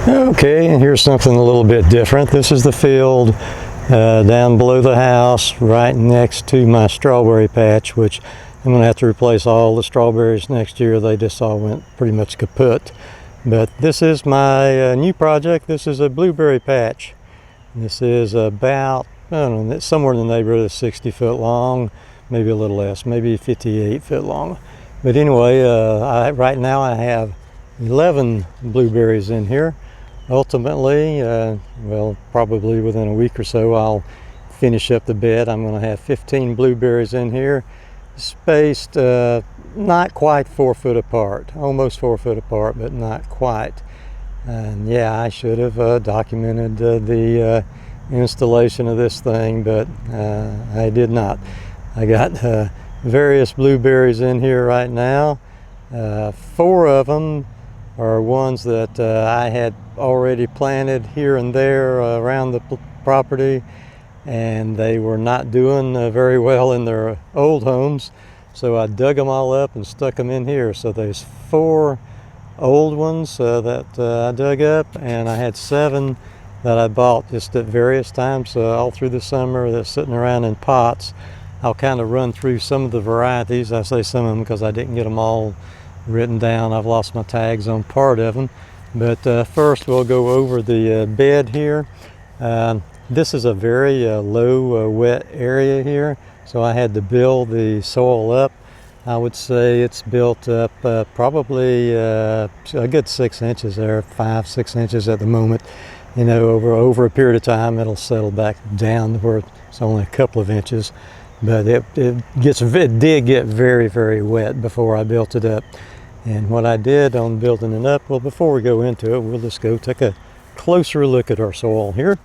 Okay, and here's something a little bit different. This is the field down below the house, right next to my strawberry patch, which I'm going to have to replace all the strawberries next year. They just all went pretty much kaput. But this is my new project. This is a blueberry patch. This is about, I don't know, it's somewhere in the neighborhood of 60 foot long, maybe a little less, maybe 58 foot long. But anyway, right now I have 11 blueberries in here. Ultimately, well, probably within a week or so, I'll finish up the bed. I'm going to have 15 blueberries in here, spaced not quite 4 foot apart, almost 4 foot apart, but not quite. And yeah, I should have documented the installation of this thing, but I did not. I got various blueberries in here right now. 4 of them are ones that I had already planted here and there around the property, and they were not doing very well in their old homes, so I dug them all up and stuck them in here. So there's 4 old ones that I dug up, and I had 7 that I bought just at various times all through the summer that's sitting around in pots. I'll kind of run through some of the varieties. I say some of them because I didn't get them all written down. I've lost my tags on part of them. But first we'll go over the bed here. This is a very low wet area here, so I had to build the soil up. I would say it's built up probably a good 6 inches there, 5-6 inches at the moment. You know, over a period of time it'll settle back down to where it's only a couple of inches. But it did get very, very wet before I built it up. And what I did on building it up, well, before we go into it, we'll just go take a closer look at our soil here.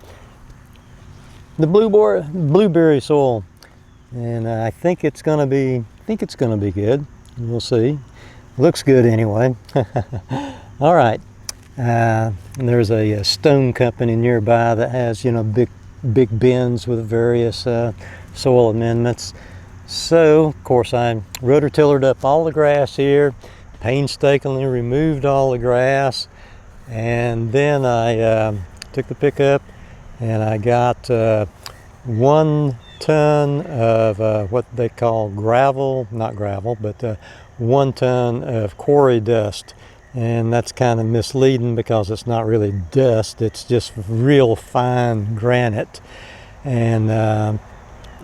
The blueberry soil, and I think it's going to be good. We'll see. Looks good anyway. All right. And there's a stone company nearby that has, you know, big bins with various soil amendments. So of course I rototillered up all the grass here, painstakingly removed all the grass, and then I took the pickup and I got 1 ton of what they call not gravel, but 1 ton of quarry dust. And that's kind of misleading because it's not really dust, it's just real fine granite. And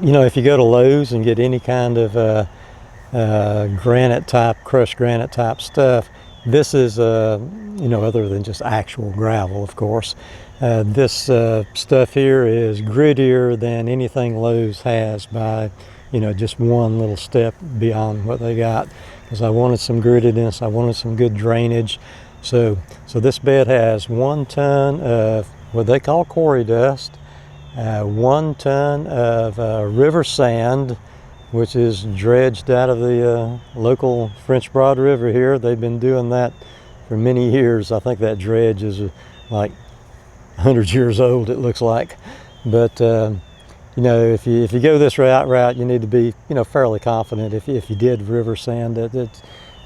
you know, if you go to Lowe's and get any kind of granite type, crushed granite type stuff, this is, you know, other than just actual gravel, of course. This stuff here is grittier than anything Lowe's has by, you know, just one little step beyond what they got. Because I wanted some grittiness, I wanted some good drainage. So this bed has 1 ton of what they call quarry dust, 1 ton of river sand, which is dredged out of the local French Broad River here. They've been doing that for many years. I think that dredge is like 100 years old, it looks like. But you know, if you go this route, you need to be, you know, fairly confident. If you did river sand, that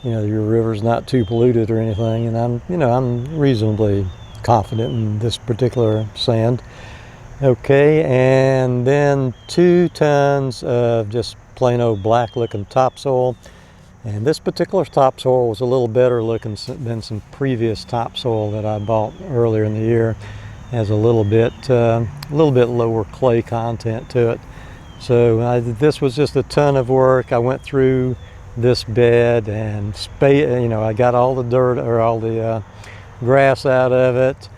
you know, your river's not too polluted or anything. And I'm reasonably confident in this particular sand. Okay, and then 2 tons of just plain old black looking topsoil. And this particular topsoil was a little better looking than some previous topsoil that I bought earlier in the year. Has a little bit lower clay content to it. So this was just a ton of work. I went through this bed and you know, I got all the dirt or all the grass out of it.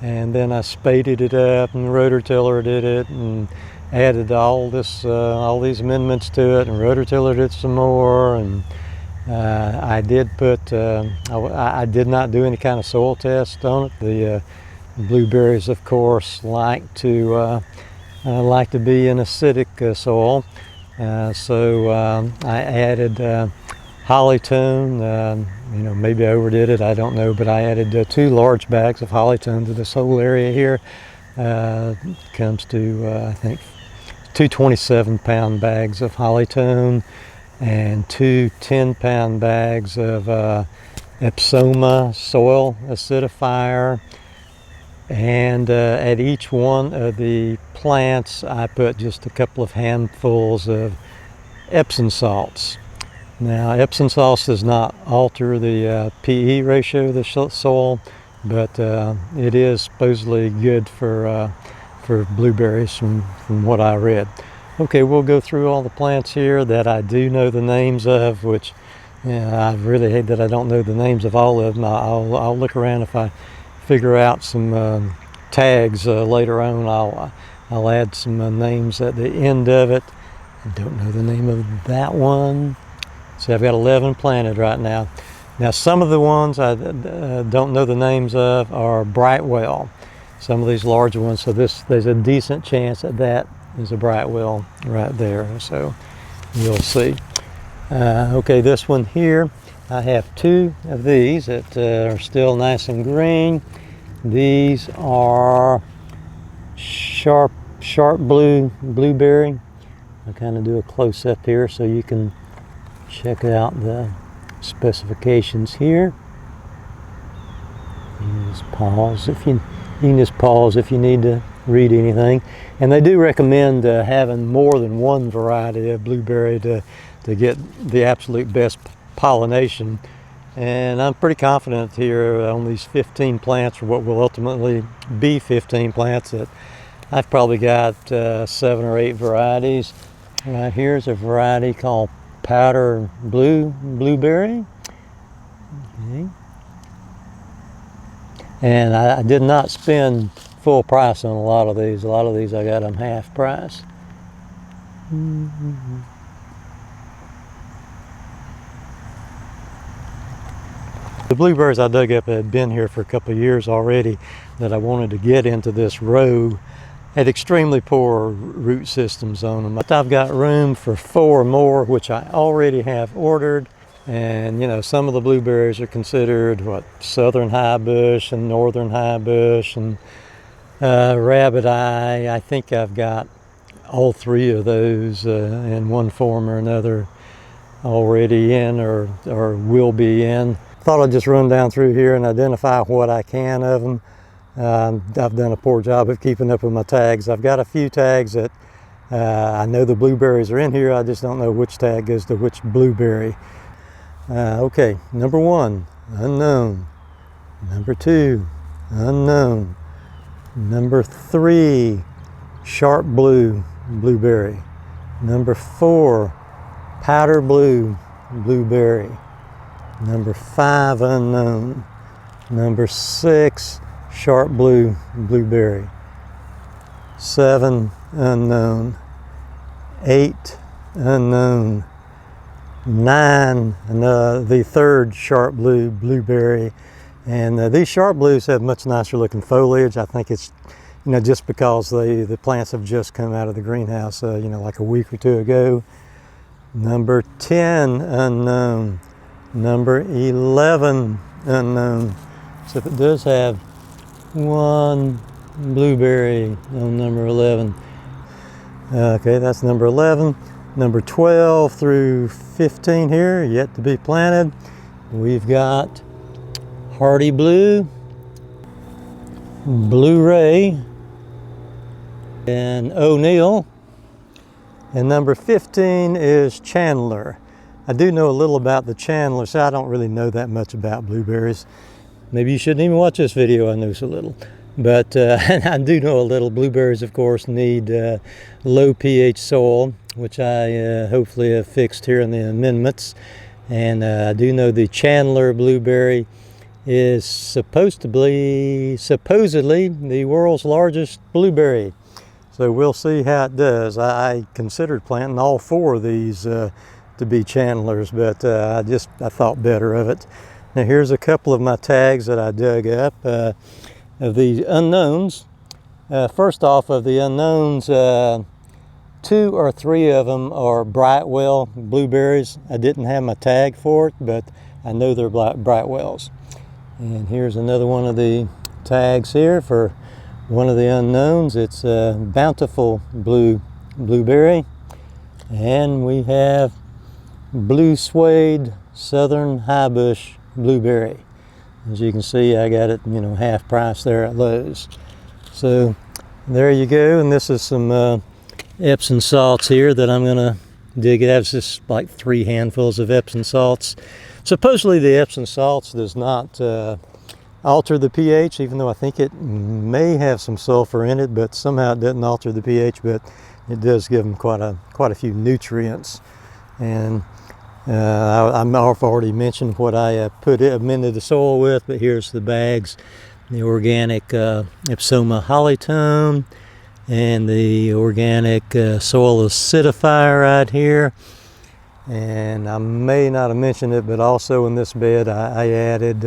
And then I spaded it up and rototillered it and added all these amendments to it and rototillered it some more. And I did put, I did not do any kind of soil test on it. The blueberries, of course, like to be in acidic soil. So I added Hollytone. You know, maybe I overdid it, I don't know, but I added 2 large bags of Hollytone to this whole area here. Comes to I think 2 27-pound bags of Hollytone and 2 10-pound bags of Epsoma soil acidifier, And at each one of the plants I put just a couple of handfuls of Epsom salts. Now Epsom salts does not alter the PE ratio of the soil, but it is supposedly good for blueberries from what I read. Okay, we'll go through all the plants here that I do know the names of, which I really hate that I don't know the names of all of them. I'll look around. If I figure out some tags later on, I'll add some names at the end of it. I don't know the name of that one. So I've got 11 planted right now. Now some of the ones I don't know the names of are Brightwell. Some of these larger ones, so there's a decent chance that is a Brightwell right there. So you'll see. Okay, this one here, I have two of these that are still nice and green. These are sharp blueberry. I'll kind of do a close-up here so you can check out the specifications here. You just pause if you can just pause if you need to read anything. And they do recommend having more than one variety of blueberry to get the absolute best pollination. And I'm pretty confident here on these 15 plants, or what will ultimately be 15 plants, that I've probably got 7 or 8 varieties. Right here's a variety called powder blueberry. Okay. And I did not spend full price on a lot of these. A lot of these I got them half price. The blueberries I dug up had been here for a couple of years already, that I wanted to get into this row. Had extremely poor root systems on them. But I've got room for 4 more, which I already have ordered. And you know, some of the blueberries are considered southern highbush and northern highbush and Rabbiteye. I think I've got all 3 of those in one form or another already in or will be in. Thought I'd just run down through here and identify what I can of them. I've done a poor job of keeping up with my tags. I've got a few tags that I know the blueberries are in here. I just don't know which tag goes to which blueberry. Okay, number 1, unknown. Number 2, unknown. Number 3, sharp blue blueberry. Number 4, powder blue blueberry. Number 5, unknown. Number 6, sharp blue blueberry. 7, unknown. 8, unknown. 9, the 3rd sharp blue blueberry. And these sharp blues have much nicer looking foliage. I think it's, just because the plants have just come out of the greenhouse, like a week or 2 ago. Number 10, unknown. Number 11, unknown. So it does have 1 blueberry on number 11. Okay, that's number 11. Number 12 through 15 here, yet to be planted. We've got Hardy Blue, Blue Ray, and O'Neill. And number 15 is Chandler. I do know a little about the Chandler, so I don't really know that much about blueberries. Maybe you shouldn't even watch this video, I know so little. But I do know a little. Blueberries, of course, need low pH soil, which I hopefully have fixed here in the amendments. And I do know the Chandler blueberry is supposedly the world's largest blueberry. So we'll see how it does. I considered planting all 4 of these to be Chandlers, but I thought better of it. Now here's a couple of my tags that I dug up of these unknowns. First off, of the unknowns, 2 or 3 of them are Brightwell blueberries. I didn't have my tag for it, but I know they're Brightwells. And here's another one of the tags here for one of the unknowns. It's Bountiful blueberry. And we have Blue Suede Southern Highbush blueberry. As you can see, I got it, you know, half price there at Lowe's. So there you go, and this is some Epsom salts here that I'm gonna dig. It has just like 3 handfuls of Epsom salts. Supposedly the Epsom salts does not alter the pH, even though I think it may have some sulfur in it, but somehow it doesn't alter the pH, but it does give them quite a few nutrients. And I've already mentioned what I put amended the soil with, but here's the bags: the organic Ipsoma Hollytone and the organic soil acidifier right here. And I may not have mentioned it, but also in this bed I added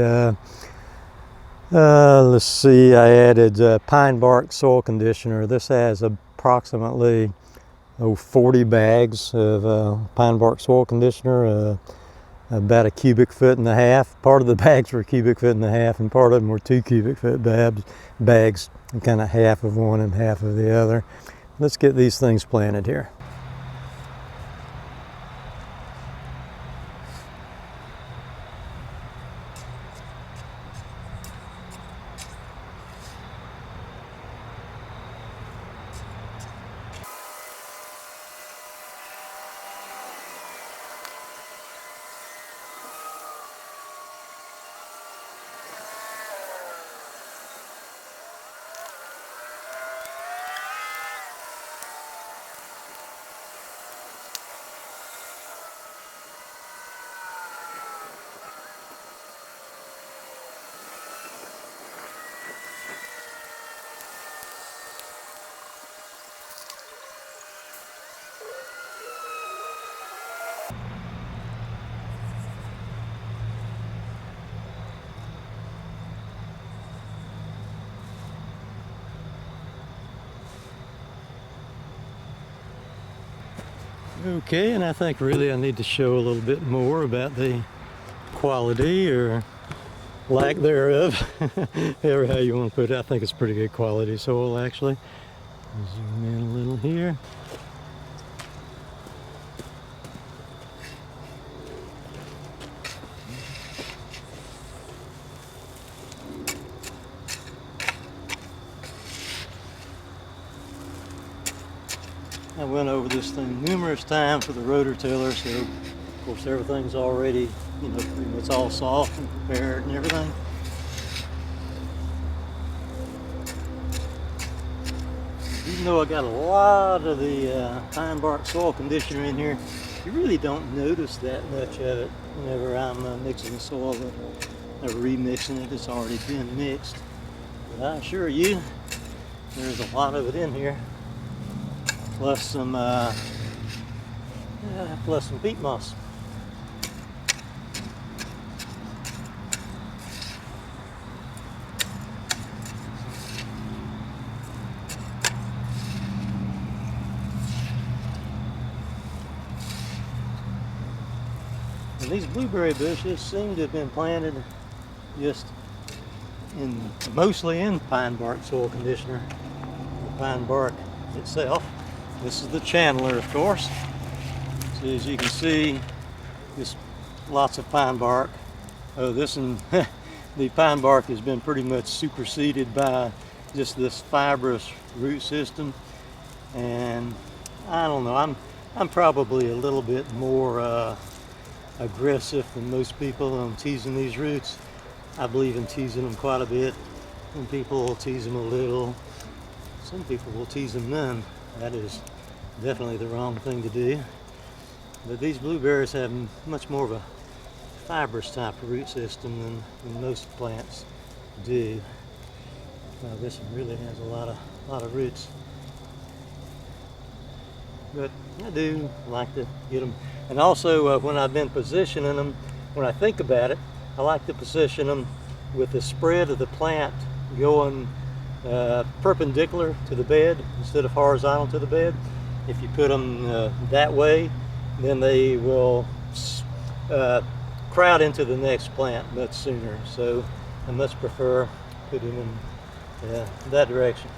let's see, I added pine bark soil conditioner. This has approximately 40 bags of pine bark soil conditioner, about 1.5 cubic feet. Part of the bags were 1.5 cubic feet, and part of them were 2 cubic foot bags, and kind of half of one and half of the other. Let's get these things planted here. Okay, and I think really I need to show a little bit more about the quality or lack thereof, however how you want to put it. I think it's pretty good quality soil, actually. Zoom in a little here. I went over this thing numerous times with the rotor tiller, so of course everything's already, you know, pretty much all soft and prepared and everything. Even though I got a lot of the pine bark soil conditioner in here, you really don't notice that much of it whenever I'm mixing the soil or remixing it. It's already been mixed. But I assure you, there's a lot of it in here. Plus some peat moss. And these blueberry bushes seem to have been planted just mostly in pine bark soil conditioner, the pine bark itself. This is the Chandler, of course. So as you can see, just lots of pine bark. Oh, this one, the pine bark has been pretty much superseded by just this fibrous root system. And I don't know, I'm probably a little bit more aggressive than most people on teasing these roots. I believe in teasing them quite a bit. Some people will tease them a little. Some people will tease them none. That is definitely the wrong thing to do. But these blueberries have much more of a fibrous type of root system than most plants do. Now this one really has a lot of roots. But I do like to get them. And also when I've been positioning them, when I think about it, I like to position them with the spread of the plant going perpendicular to the bed instead of horizontal to the bed. If you put them that way, then they will crowd into the next plant much sooner. So I much prefer putting them that direction.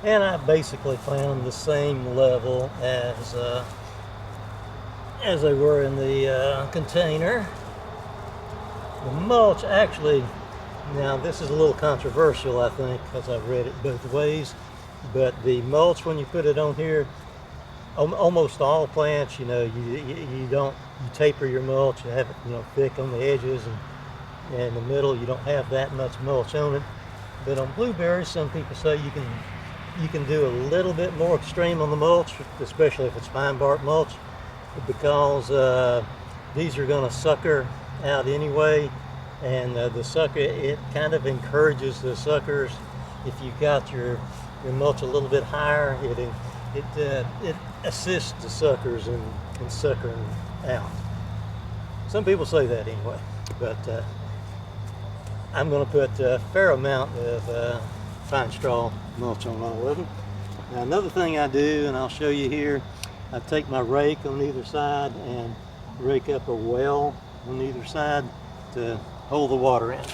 And I basically found the same level as they were in the container. The mulch actually, now this is a little controversial, I think, because I've read it both ways, but the mulch, when you put it on here, almost all plants, you know, you taper your mulch, you have it, you know, thick on the edges, and in the middle you don't have that much mulch on it. But on blueberries, some people say you can do a little bit more extreme on the mulch, especially if it's fine bark mulch, because these are going to sucker out anyway, and the sucker, it kind of encourages the suckers. If you got your mulch a little bit higher, it assists the suckers in suckering out. Some people say that anyway, but I'm going to put a fair amount of fine straw mulch on all of them. Now another thing I do, and I'll show you here, I take my rake on either side and rake up a well on either side to hold the water in.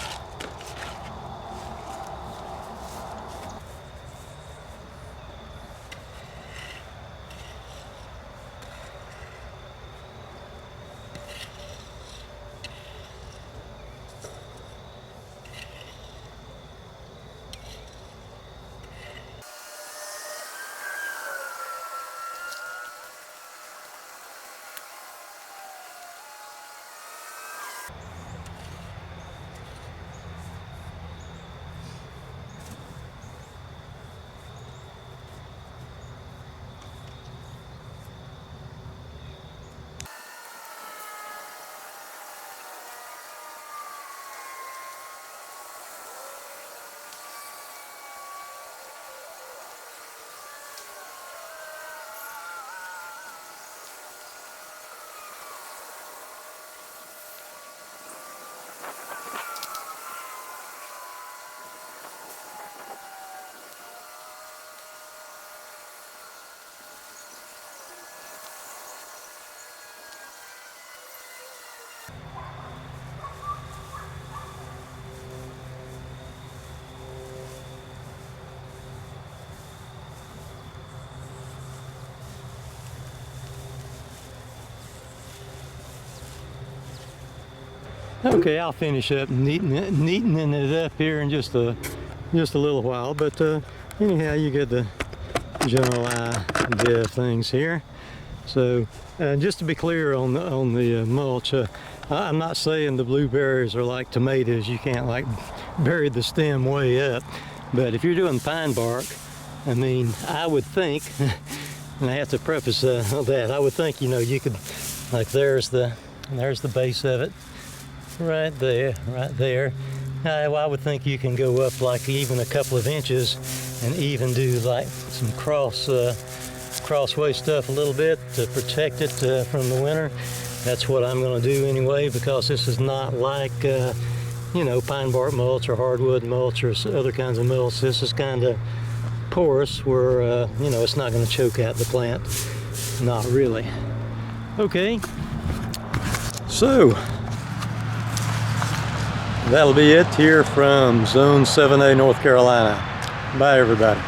Okay, I'll finish up neatening it up here in just a little while, but anyhow, you get the general idea of things here. So just to be clear on the mulch, I'm not saying the blueberries are like tomatoes, you can't like bury the stem way up, but if you're doing pine bark, I mean, I would think, and I have to preface that, I would think, you know, you could, like there's the base of it, right there. Well, I would think you can go up like even a couple of inches and even do like some crossway stuff a little bit to protect it from the winter. That's what I'm going to do anyway, because this is not like you know, pine bark mulch or hardwood mulch or other kinds of mulch. This is kind of porous where you know, it's not going to choke out the plant. Not really. Okay, so that'll be it here from Zone 7A, North Carolina. Bye, everybody.